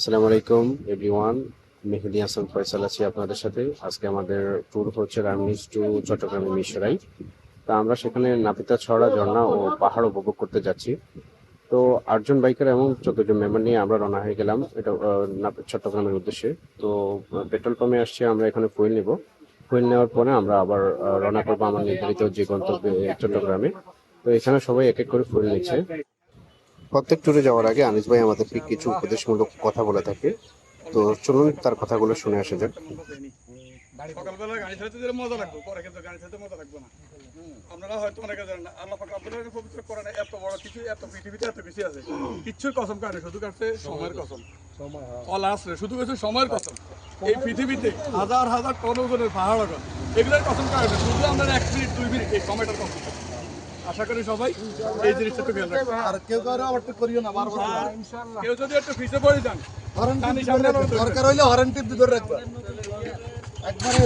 আসসালামু আলাইকুম এভরিওয়ান। মেহেদি হাসান ফয়সাল আছি আপনাদের সাথে। আজকে আমাদের ট্যুর হচ্ছে রামনিজ টু চট্টগ্রামের মিরসরাই। তা আমরা সেখানে নাপিতা ছড়া ঝর্ণা ও পাহাড় উপভোগ করতে যাচ্ছি। তো 8 জন বাইকার এবং 14 জন মেম্বার নিয়ে আমরা রওনা হয়ে গেলাম এটা চট্টগ্রামের উদ্দেশ্যে। তো পেট্রোল পাম্পে আসছি, আমরা এখানে ফুয়েল নেব। ফুয়েল নেওয়ার পরে আমরা আবার রওনা করবো আমার নির্ধারিত যে গন্তব্যে চট্টগ্রামে। তো এখানে সবাই এক এক করে ফুয়েল নিচ্ছে। প্রত্যেক ট্যুরে যাওয়ার আগে আনিস ভাই আমাদেরকে কিছু উপদেশমূলক কথা বলে থাকে। তো চলুন তার কথাগুলো শুনে আসা যাক। সকালবেলা গাড়ি চালাতে যেতে মজা লাগবে, পরে কিন্তু গাড়ি চালাতে মজা লাগবে না। আপনারা হয়তো অনেকে জানেন না, আল্লাহ পাক আপনাদের পবিত্র করেন এত বড় কিছু, এত পৃথিবীতে এত কিছু আছে, কিচ্ছুর কসম কাটে, শুধু কাটছে সময়ের কসম। অল আসলে শুধু কাছে সময়ের কসম। এই পৃথিবীতে হাজার হাজার টন ওজনের পাহাড় ওজন, এগুলোর কসম কাটে, শুধু আমরা 1 মিনিট 2 মিনিট এই সময়টার কসম। আশা করি সবাই এই জিনিসটা একটু খেয়াল রাখবেন। আর কেউ কারো আবার করিও না, বারবার কেউ যদি একটু পিছে পড়ে যান, দরকার হইলে হরেন টিপ ধরে রাখবেন একবারে।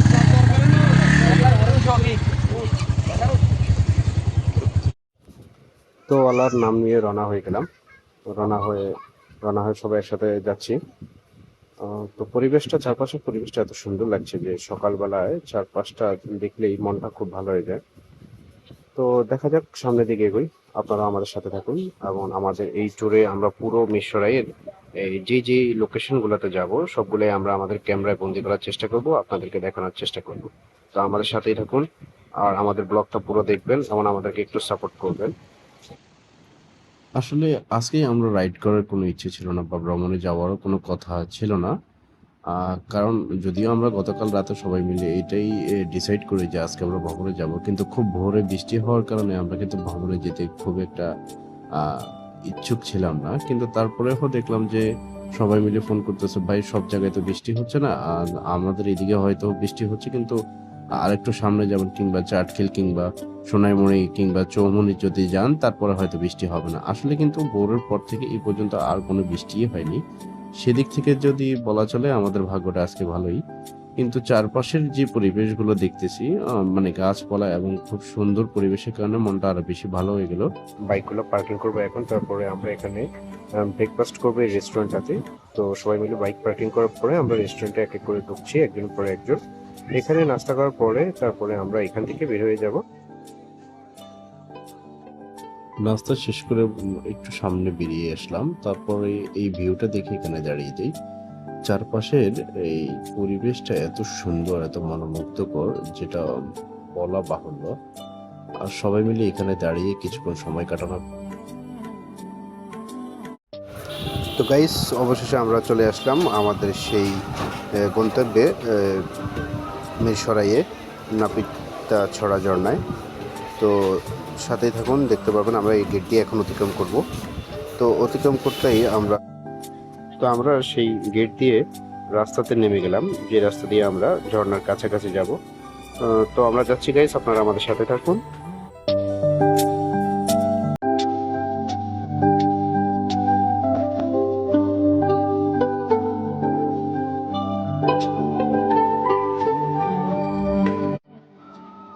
তো আল্লাহর নাম নিয়ে রওনা হয়ে গেলাম। রওনা হয়ে রওনা হয়ে সবাই একসাথে যাচ্ছি। তো চারপাশের পরিবেশটা এত সুন্দর লাগছে যে সকালবেলায় চারপাশটা দেখলেই মনটা খুব ভালো হয়ে যায়। তো দেখা যাক, সামনের দিকে এগোই। আপনারা আমাদের সাথে থাকুন এবং আমাদের এই ট্যুরে আমরা পুরো মিরসরাইয়ের এই যে লোকেশন গুলোতে যাব সবগুলোই আমরা আমাদের ক্যামেরায় বন্দি করার চেষ্টা করব, আপনাদেরকে দেখানোর চেষ্টা করব। তো আমাদের সাথেই থাকুন আর আমাদের ব্লগটা পুরো দেখবেন এবং আমাদেরকে একটু সাপোর্ট করবেন। আসলে আজকে আমরা রাইড করার কোনো ইচ্ছে ছিল না বা ভ্রমণে যাওয়ারও কোনো কথা ছিল না। কারণ যদিও আমরা গতকাল রাতে সবাই মিলে এটাই ডিসাইড করি যে আজকে আমরা ভ্রমণে যাব, কিন্তু খুব ভোরে বৃষ্টি হওয়ার কারণে আমরা কিন্তু ভ্রমণে যেতে খুব একটা আহ, ইচ্ছুক ছিলাম না। কিন্তু তারপরেও দেখলাম যে সবাই মিলে ফোন করতেছে, ভাই সব জায়গায় তো বৃষ্টি হচ্ছে না, আর আমাদের এদিকে হয়তো বৃষ্টি হচ্ছে, কিন্তু আরেকটু সামনে যাবেন কিংবা চাটখিল কিংবা সোনাইমুড়ি কিংবা চৌমুনি যদি যান তারপরে হয়তো বৃষ্টি হবে না। আসলে কিন্তু ভোরের পর থেকে এই পর্যন্ত আর কোনো বৃষ্টিই হয়নি। সেদিক থেকে যদি বলা চলে আমাদের ভাগ্যটা আজকে ভালোই। কিন্তু চারপাশের যে পরিবেশগুলো দেখতেছি, মানে গাছপালা এবং খুব সুন্দর পরিবেশের কারণে মনটা আরো বেশি ভালো হয়ে গেল। বাইকগুলো পার্কিং করবো এখন, তারপরে আমরা এখানে ব্রেকফাস্ট করবো এই রেস্টুরেন্টটাতে। তো সবাই মিলে বাইক পার্কিং করার পরে আমরা রেস্টুরেন্টে এক এক করে ঢুকছি, একজন পরে একজন। এখানে নাস্তা করার পরে তারপরে আমরা এখান থেকে বের হয়ে যাব। নাস্তা শেষ করে একটু সামনে বেরিয়ে আসলাম, তারপরে এই ভিউটা দেখে এখানে দাঁড়িয়ে যাই। চারপাশের এই পরিবেশটা এত সুন্দর, এত মনোমুগ্ধকর, যেটা বলা বাহুল্য। আর সবাই মিলে এখানে দাঁড়িয়ে কিছুক্ষণ সময় কাটানো। তো গাইস, অবশেষে আমরা চলে আসলাম আমাদের সেই গন্তব্যে, মিরসরাইয়ে নাপিতা ছড়া ঝর্ণায়। তো সাথেই থাকুন, দেখতে পাবেন আমরা এই গেট দিয়ে এখন অতিক্রম করব। তো অতিক্রম করতেই আমরা সেই গেট দিয়ে রাস্তাতে নেমে গেলাম, যে রাস্তা দিয়ে আমরা ঝর্ণার কাছাকাছি যাব। তো আমরা যাচ্ছি গাইস, আপনারা আমাদের সাথে থাকুন।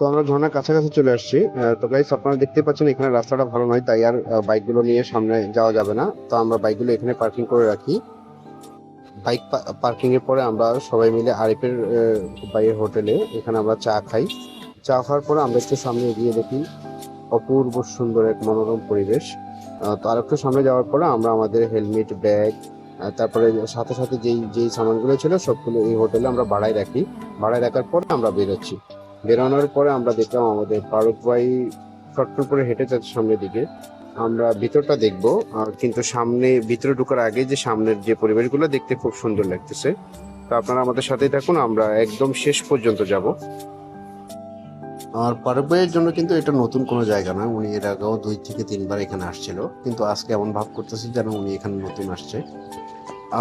তো আমরা ঝর্ণার কাছাকাছি চলে আসছি। তো গাইস, আপনারা দেখতে পাচ্ছেন এখানে রাস্তাটা ভালো নয়, তাই আর বাইকগুলো নিয়ে সামনে যাওয়া যাবে না। তো আমরা বাইকগুলো এখানে পার্কিং করে রাখি। বাইক পার্কিং এর পরে আমরা সবাই মিলে আরিফের ভাইয়ের হোটেলে এখানে আমরা চা খাই। চা খাওয়ার পরে আমরা একটু সামনে এগিয়ে দেখি অপূর্ব সুন্দর এক মনোরম পরিবেশ। তো আর একটু সামনে যাওয়ার পরে আমরা আমাদের হেলমেট, ব্যাগ, তারপরে সাথে সাথে যেই যেই সামানগুলো ছিল সবগুলো এই হোটেলে আমরা ভাড়ায় রাখি। ভাড়ায় রাখার পরে আমরা বেরোচ্ছি। বেরোনোর পরে আমরা দেখলাম আমাদের ফারুক ভাই শর্টকাট করে হেঁটে যাচ্ছে সামনের দিকে। আমরা ভিতরটা দেখবো, কিন্তু ভিতরে ঢোকার আগে যে সামনের যে পরিবেশগুলো দেখতে খুব সুন্দর লাগতেছে। তো আপনারা আমাদের সাথেই থাকুন, আমরা একদম শেষ পর্যন্ত যাব। আর ফারুক ভাইয়ের জন্য কিন্তু এটা নতুন কোনো জায়গা না, উনি এর আগেও 2 থেকে 3 বার এখানে আসছিল, কিন্তু আজকে এমন ভাব করতেছে যেন উনি এখানে নতুন আসছে।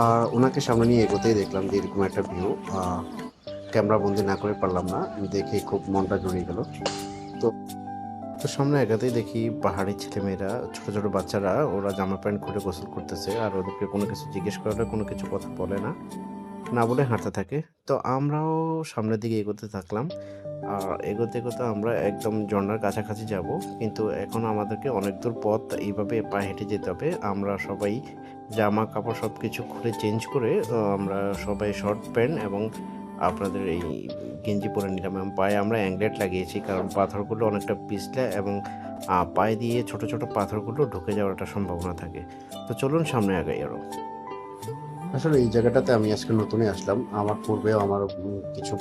আর ওনাকে সামনে নিয়ে এগোতেই দেখলাম যে এরকম একটা ভিউ, ক্যামেরা বন্দি না করে পারলাম না, দেখে খুব মনটা জড়িয়ে গেল। তো তো সামনে এগাতেই দেখি পাহাড়ি ছেলেমেয়েরা, ছোট ছোট বাচ্চারা, ওরা জামা প্যান্ট খুলে গোসল করতেছে, আর ওদেরকে কোনো কিছু জিজ্ঞেস করলে কোনো কিছু কথা বলে না, না বলে হাঁটতে থাকে। তো আমরাও সামনের দিকে এগোতে থাকলাম। আর এগোতে এগোতে আমরা একদম ঝর্ণার কাছাকাছি যাব, কিন্তু এখন আমাদেরকে অনেক দূর পথ এইভাবে পা হেঁটে যেতে হবে। আমরা সবাই জামা কাপড় সব কিছু খুলে চেঞ্জ করে আমরা সবাই শর্ট প্যান্ট এবং আপনাদের এই গেঞ্জি পরে নিলাম এবং পায়ে আমরা অ্যাংলেট লাগিয়েছি, কারণ পাথরগুলো অনেকটা পিছলে এবং পায়ে দিয়ে ছোট ছোট পাথরগুলো ঢুকে যাওয়ার একটা সম্ভাবনা থাকে। তো চলুন সামনে আগাই আরও। আসলে এই জায়গাটাতে আমি আজকে নতুনই আসলাম। আমার পূর্বেও আমার কিছু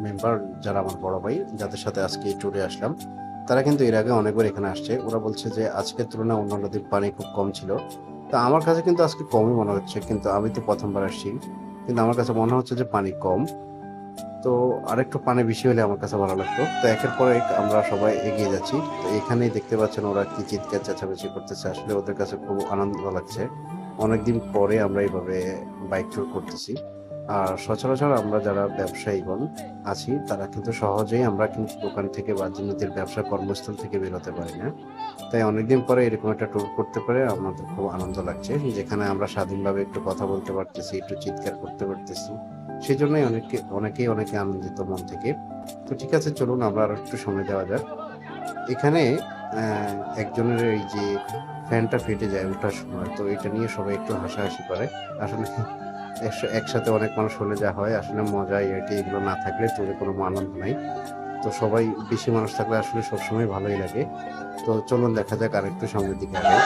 মেম্বার যারা আমার বড় ভাই, যাদের সাথে আজকে এই ট্যুরে আসলাম, তারা কিন্তু এর আগে অনেকবার এখানে আসছে। ওরা বলছে যে আজকের তুলনায় অন্য নদীর পানি খুব কম ছিল। তো আমার কাছে কিন্তু আজকে কমই মনে হচ্ছে। কিন্তু আমি তো ১ম বার আসছি। কিন্তু আমার কাছে মনে হচ্ছে যে পানি কম। তো আরেকটু পানি বেশি হলে আমার কাছে ভালো লাগতো। তো একের পর এক আমরা সবাই এগিয়ে যাচ্ছি। তো এখানেই দেখতে পাচ্ছেন ওরা কি চিৎকার চেঁচামেচি করতেছে। আসলে ওদের কাছে খুব আনন্দ লাগছে। অনেকদিন পরে আমরা এইভাবে বাইক ট্যুর করতেছি। আর সচরাচর আমরা যারা ব্যবসায়ীগণ আছি তারা কিন্তু সহজেই আমরা কিন্তু দোকান থেকে বা নিজেদের ব্যবসা কর্মস্থল থেকে বের হতে পারি না। তাই অনেকদিন পরে এরকম একটা ট্যুর করতে পেরে আমাদের খুব আনন্দ লাগছে। যেখানে আমরা স্বাধীনভাবে একটু কথা বলতে পারতেছি, একটু চিৎকার করতে পারতেছি। সেজন্যই অনেকে আনন্দিত মন থেকে। তো ঠিক আছে, চলুন আমরা আরো একটু সময় দেওয়া যাক। এখানে একজনের এই যে ফ্যানটা ফেটে যায় ওঠার সময়, তো এটা নিয়ে সবাই একটু হাসাহাসি করে। আসলে একসাথে অনেক মানুষ হলে যা হয় আসলে মজা ইয়ার্কি এগুলো না থাকলে ট্যুরে কোনো আনন্দ নাই। তো সবাই বেশি মানুষ থাকলে আসলে সবসময় ভালোই লাগে। তো চলুন দেখা যাক আরেকটু সামনের দিকে আগাই।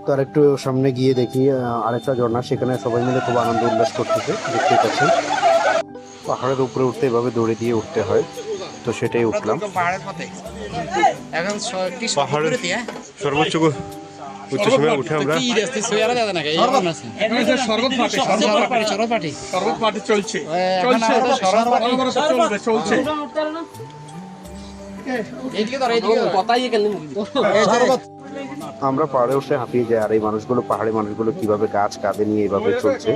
তো আরেকটু সামনে গিয়ে দেখি আরেকটা ঝর্ণা, সেখানে সবাই মিলে খুব আনন্দ উল্লাস করতেছে, দেখতেই পাচ্ছেন। পাহাড়ের উপরে উঠতে এভাবে দড়ি দিয়ে উঠতে হয়, তো সেটাই উঠলাম। পাহাড়ের সর্বোচ্চ উচ্চ সীমায় উঠে আমরা এখানে যে শরবত পার্টি চলছে চলছে। আমরা পাহাড়ে উঠে হাঁপিয়ে যাই, আর এই মানুষগুলো, পাহাড়ি মানুষগুলো কিভাবে গাছ কাঁধে নিয়ে এইভাবে চলছে,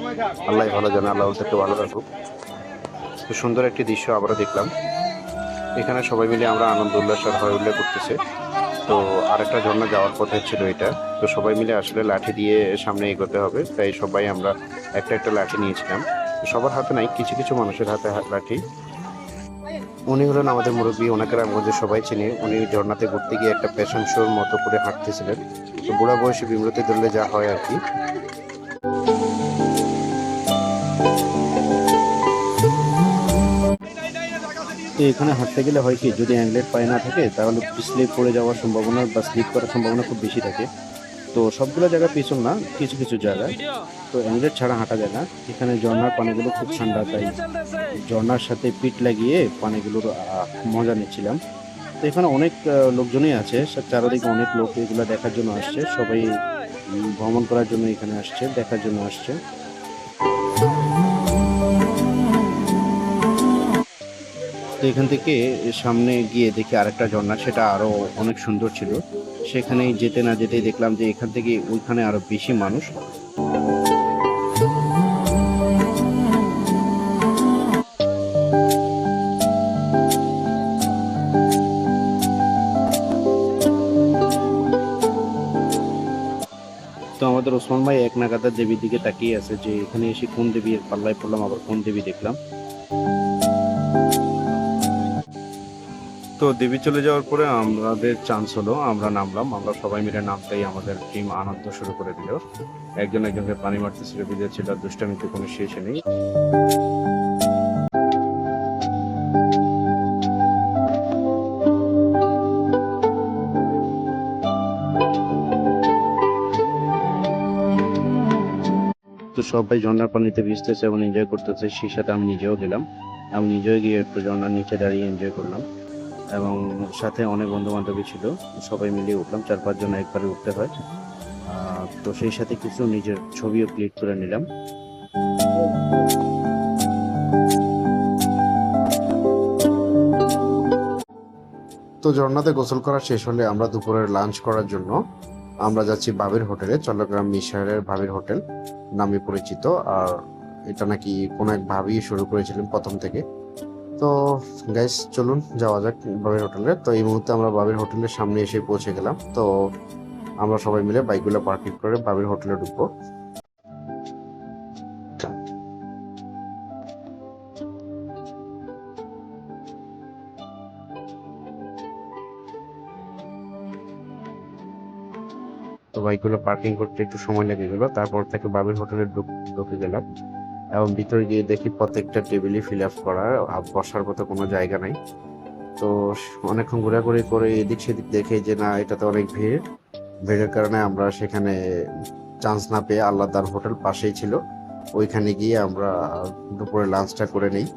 আল্লাহ ভালো জানে, আল্লাহ ওদেরকে ভালো রাখুক। তো সুন্দর একটি দৃশ্য আমরা দেখলাম। এখানে সবাই মিলে আমরা আনন্দ উল্লাস আর হয় উল্লাস করতেছে। তো আরেকটা ঝর্ণা যাওয়ার পথে ছিল এটা। তো সবাই মিলে আসলে লাঠি দিয়ে সামনে এগোতে হবে, তাই সবাই আমরা একটা একটা লাঠি নিয়েছিলাম। সবার হাতে নাই, কিছু কিছু মানুষের হাতে লাঠি। উনি হলেন আমাদের মুরব্বী, ওনাকে রামগঞ্জে সবাই চিনে। উনি ঝর্ণাতে ঘুরতে গিয়ে একটা প্যাশন শোর মতো করে হাঁটতেছিলেন। তো বুড়া বয়সে বিমূর্তি ধরলে যা হয় আর কি। তো এখানে হাঁটতে গেলে হয় কি, যদি অ্যাংলেট পায়ে না থাকে তাহলে পিছলে পড়ে যাওয়ার সম্ভাবনা বা স্লিপ করার সম্ভাবনা খুব বেশি থাকে। তো সবগুলো জায়গা পিছল না, কিছু কিছু জায়গায় তো অ্যাংলেট ছাড়া হাঁটা যায় না। এখানে ঝর্ণার পানিগুলো খুব ঠান্ডা, তাই ঝর্ণার সাথে পিঠ লাগিয়ে পানিগুলোর মজা নিচ্ছিলাম। তো এখানে অনেক লোকজনই আছে, চারিদিকে অনেক লোক এগুলো দেখার জন্য আসছে। সবাই ভ্রমণ করার জন্য এখানে আসছে, দেখার জন্য আসছে। তো এখান থেকে সামনে গিয়ে দেখি আরেকটা ঝর্ণা, সেটা আরো অনেক সুন্দর ছিল। সেখানে যেতে না যেতেই দেখলাম যে এখান থেকে ওইখানে আরো বেশি মানুষ। তো আমাদের ওসমান ভাই এক নাগাদা দেবীর দিকে তাকিয়ে আছে যে এখানে এসে কোন দেবীর পাল্লায় পড়লাম, আবার কোন দেবী দেখলাম। তো দেবী চলে যাওয়ার পরে আমাদের চান্স হলো, আমরা নামলাম। আমরা সবাই মিলে নামতেই আমাদের টিম আনন্দ শুরু করে দিল। একজন একজনকে পানি মারতেছিল, বিজয় ছিল, দুষ্টামিতে কোনো শেষ নেই। তো সবাই ঝর্ণার পানিতে ভিজতেছে এবং এনজয় করতেছে, সেই সাথে আমি নিজেও গেলাম। আমি নিজেও গিয়ে একটু ঝর্ণার নিচে দাঁড়িয়ে এনজয় করলাম এবং সাথে অনেক বন্ধু বান্ধবী ছিল। সবাই মিলিয়ে উঠলাম, ৪-৫ জন একবারে উঠতে হয়। তো সেই সাথে কিছু নিজের ছবিও ক্লিক করে নিলাম। তো ঝর্ণাতে গোসল করা শেষ হলে আমরা দুপুরের লাঞ্চ করার জন্য আমরা যাচ্ছি ভাবির হোটেলে। চট্টগ্রাম মিরশহরের ভাবির হোটেল নামে পরিচিত। আর এটা নাকি কোনো এক ভাবি শুরু করেছিলেন প্রথম থেকে। তো গাইস চলুন যাওয়া যাক ভাবির হোটেলে। তো এই মুহূর্তে আমরা ভাবির হোটেলের সামনে এসে পৌঁছে গেলাম। তো আমরা সবাই মিলে বাইকগুলো পার্কিং করে ভাবির হোটেলে ঢুকবো। তো বাইকগুলো পার্কিং করতে একটু সময় লেগে গেল। তারপর থেকে বাবির হোটেলে ঢুকে গেলাম এবং ভিতরে গিয়ে দেখি প্রত্যেকটা টেবিলই ফিল আপ করা, বসার মতো কোনো জায়গা নাই। তো অনেকক্ষণ ঘোরাঘুরি করে এদিক সেদিক দেখে যে না, এটাতে অনেক ভিড়ের কারণে আমরা সেখানে চান্স না পেয়ে আল্লাহদার হোটেল পাশেই ছিল, ওইখানে গিয়ে আমরা দুপুরে লাঞ্চটা করে নিই।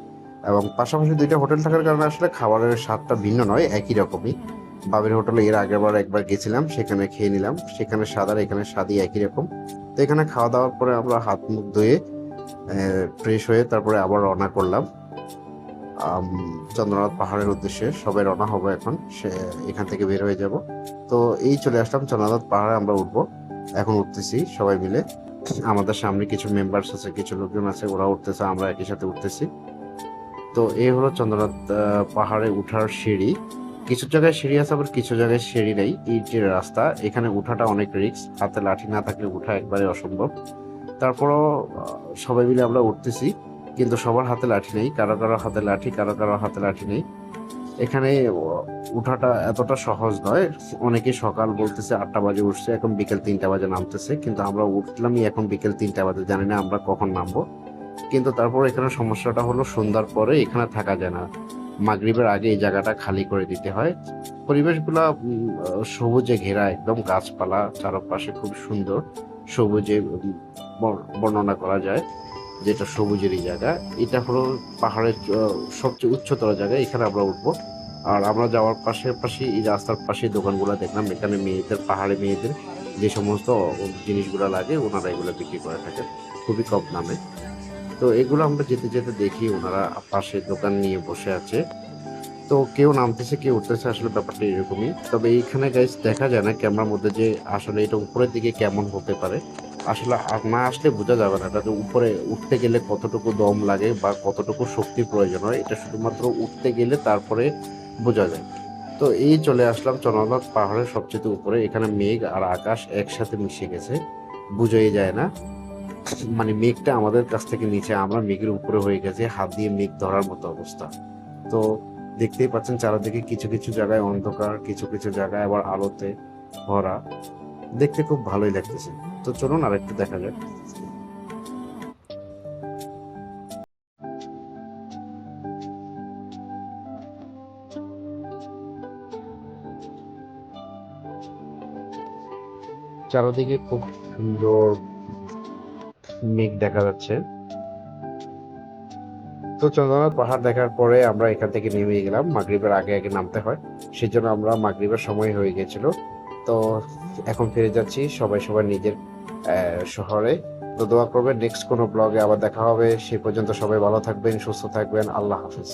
এবং পাশাপাশি দুইটা হোটেল থাকার কারণে আসলে খাবারের স্বাদটা ভিন্ন নয়, একই রকমই। বাবির হোটেলে এর আগেরবার একবার গেছিলাম, সেখানে খেয়ে নিলাম, সেখানে স্বাদ আর এখানে স্বাদই একই রকম। তো এখানে খাওয়া দাওয়ার পরে আমরা হাত মুখ ধুয়ে ফ্রেশ হয়ে তারপরে আবার রওনা করলাম চন্দ্রনাথ পাহাড়ের উদ্দেশ্যে। সবাই রওনা হবো এখন, এখান থেকে বের হয়ে যাব। তো এই চলে আসলাম চন্দ্রনাথ পাহাড়ে, আমরা উঠবো, এখন উঠতেছি সবাই মিলে। আমাদের সামনে কিছু মেম্বার্স আছে, কিছু লোকজন আছে, ওরা উঠতেছে, আমরা একই সাথে উঠতেছি। তো এই হলো চন্দ্রনাথ পাহাড়ে উঠার সিঁড়ি। কিছু জায়গায় সিঁড়ি আছে, আবার কিছু জায়গায় সিঁড়ি নেই, ইটের রাস্তা। এখানে উঠাটা অনেক রিস্ক, হাতে লাঠি না থাকলে উঠা একবারে অসম্ভব। তারপরও সবাই মিলে আমরা উঠতেছি, কিন্তু সবার হাতে লাঠি নেই, কারো কারো হাতে লাঠি, কারো কারো হাতে লাঠি নেই। এখানে উঠাটা এতটা সহজ নয়। অনেকে সকাল বলতেছে 8টা বাজে উঠছে, এখন বিকেল 3টা বাজে নামতেছে, কিন্তু আমরা উঠলামই এখন বিকেল 3টা বাজে, জানি না আমরা কখন নামবো। কিন্তু তারপর এখানে সমস্যাটা হলো সন্ধ্যার পরে এখানে থাকা যায় না, মাগরিবের আগে এই জায়গাটা খালি করে দিতে হয়। পরিবেশগুলা সবুজে ঘেরা, একদম গাছপালা চারপাশে, খুব সুন্দর সবুজে বর্ণনা করা যায়, যেটা সবুজেরই জায়গা। এটা হলো পাহাড়ের সবচেয়ে উচ্চতর জায়গা, এখানে আমরা উঠবো। আর আমরা যাওয়ার পাশাপাশি এই রাস্তার পাশে দোকানগুলো দেখলাম, এখানে মেয়েদের, পাহাড়ি মেয়েদের যে সমস্ত জিনিসগুলো লাগে ওনারা এগুলো বিক্রি করে থাকেন খুবই কম দামে। তো এগুলো আমরা যেতে যেতে দেখি ওনারা পাশে দোকান নিয়ে বসে আছে। তো কেউ নামতেছে, কেউ উঠতেছে, আসলে ব্যাপারটা এরকমই। তবে এইখানে গাইস দেখা যায় না ক্যামেরার মধ্যে যে আসলে এটা উপরের দিকে কেমন হতে পারে। আসলে না আসলে বোঝা যাবে না, এটা উপরে উঠতে গেলে কতটুকু দম লাগে বা কতটুকু শক্তির প্রয়োজন হয়, এটা শুধুমাত্র উঠতে গেলে তারপরে বোঝা যায়। তো এই চলে আসলাম চন্দ্রনাথ পাহাড়ের সবচেয়ে উপরে। এখানে মেঘ আর আকাশ একসাথে মিশে গেছে, বোঝাই যায় না। মানে মেঘটা আমাদের কাছ থেকে নিচে, আমরা মেঘের উপরে হয়ে গেছে, হাত দিয়ে মেঘ ধরার মতো অবস্থা। তো দেখতেই পাচ্ছেন চারিদিকে কিছু কিছু জায়গায় অন্ধকার, কিছু কিছু জায়গায় আবার আলোতে ভরা, দেখতে খুব ভালোই লাগতেছে। তো চলুন আর একটু দেখা যাক। চারিদিকে খুব সুন্দর মেঘ দেখা যাচ্ছে। তো চন্দ্রনাথ পাহাড় দেখার পরে আমরা এখান থেকে নেমে গেলাম, মাগরিবের আগে আগে নামতে হয়, সেজন্য আমরা মাগরিবের সময় হয়ে গেছিল। তো এখন ফিরে যাচ্ছি সবাই সবার নিজের শহরে। তো দোয়া করবেন নেক্সট কোনো ব্লগে আবার দেখা হবে, সে পর্যন্ত সবাই ভালো থাকবেন, সুস্থ থাকবেন, আল্লাহ হাফিজ।